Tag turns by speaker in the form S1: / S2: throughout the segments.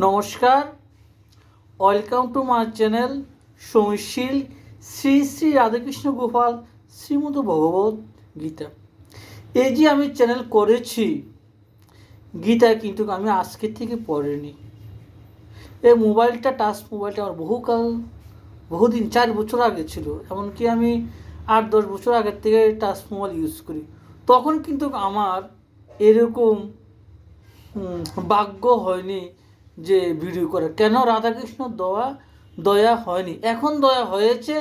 S1: নমস্কার, welcome to my channel Sushil Shri Shri Radhakrishna Gopal Shrimad Bhagavad Gita. এই যে আমি চ্যানেল করেছি গীতা, কিন্তু আমি আজকের থেকে পড়িনি। এই মোবাইলটা টাচ মোবাইলটা আমার বহুদিন 4 বছর আগে ছিল। এমনকি আমি 8-10 বছর আগের থেকে টাচ মোবাইল ইউজ করি। তখন কিন্তু আমার এরকম ভাগ্য হয়নি যে ভিডিও করে। কেন? রাধাকৃষ্ণ দয়া হয়নি, এখন দয়া হয়েছে,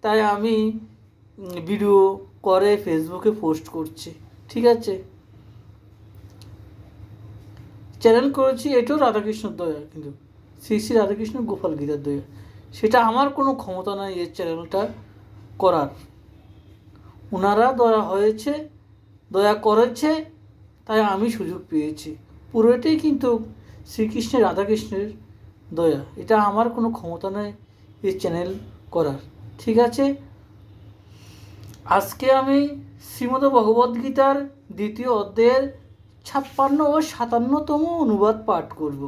S1: তাই আমি ভিডিও করে ফেসবুকে পোস্ট করছি। ঠিক আছে, চ্যানেল করেছি, এটাও রাধাকৃষ্ণ দয়া, কিন্তু শ্রী শ্রী রাধাকৃষ্ণ গোপাল গীতার দয়া। সেটা আমার কোনো ক্ষমতা নাই এই চ্যানেলটা করার। ওনারা দয়া করেছে, তাই আমি সুযোগ পেয়েছি। পুরোটাই কিন্তু শ্রীকৃষ্ণের রাধাকৃষ্ণের দয়া। এটা আমার কোনো ক্ষমতা নেই এই চ্যানেল করার। ঠিক আছে, আজকে আমি শ্রীমদ ভগবদ্গীতার 2য় অধ্যায়ের 56 ও 57তম অনুবাদ পাঠ করব।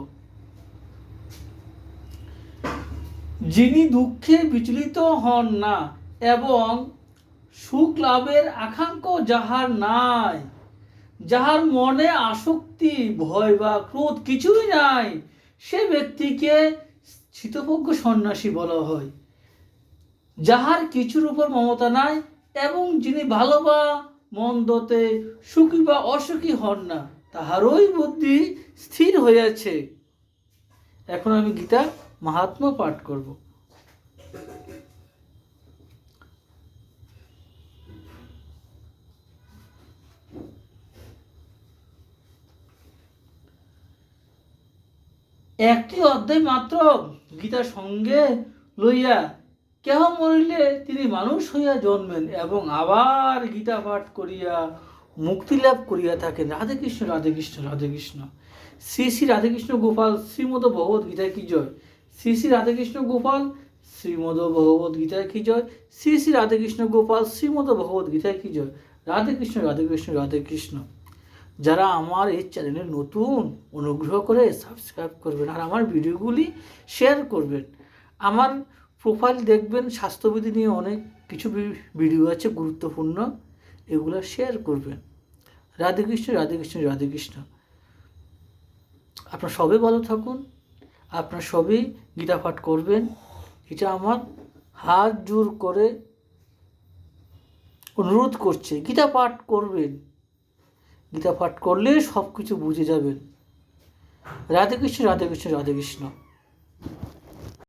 S1: যিনি দুঃখে বিচলিত হন না এবং সুখ লাভের আকাঙ্ক্ষা যাহার নাই, যাহার মনে আসক্তি, ভয় বা ক্রোধ কিছুই নাই, সে ব্যক্তিকে স্থিতপ্রজ্ঞ সন্ন্যাসী বলা হয়। যাহার কিছুর উপর মমতা নাই এবং যিনি ভালো বা মন্দতে সুখী বা অসুখী হন না, তাহারই বুদ্ধি স্থির হইয়াছে। এখন আমি গীতা মাহাত্ম্য পাঠ করব। একটি অধ্যায় মাত্র গীতার সঙ্গে লইয়া কেহ মরিলে তিনি মানুষ হইয়া জন্মেন এবং আবার গীতা পাঠ করিয়া মুক্তি লাভ করিয়া থাকেন। রাধে কৃষ্ণ, রাধে কৃষ্ণ, রাধে কৃষ্ণ। শ্রী শ্রী রাধাকৃষ্ণ গোপাল শ্রীমদ ভগবত গীতা কি জয়। শ্রী শ্রী রাধাকৃষ্ণ গোপাল শ্রীমদ ভগবত গীতা কি জয়। শ্রী শ্রী রাধাকৃষ্ণ গোপাল শ্রীমদ ভগবত গীতা কি জয়। রাধে কৃষ্ণ, রাধে কৃষ্ণ, রাধে কৃষ্ণ। যারা আমার এই চ্যানেলে নতুন, অনুগ্রহ করে সাবস্ক্রাইব করবেন আর আমার ভিডিওগুলি শেয়ার করবেন। আমার প্রোফাইল দেখবেন, স্বাস্থ্যবিধি নিয়ে অনেক কিছু ভিডিও আছে গুরুত্বপূর্ণ, এগুলো শেয়ার করবেন। রাধে কৃষ্ণ, রাধে কৃষ্ণ, রাধে কৃষ্ণ। আপনারা সবাই ভালো থাকুন, আপনারা সবাই গীতা পাঠ করবেন, এটা আমার হাত জোর করে অনুরোধ করছে। গীতা পাঠ করবেন, গীতা পাঠ করলে সব কিছু বুঝে যাবেন। রাধে কৃষ্ণ, রাধে কৃষ্ণ, রাধে কৃষ্ণ।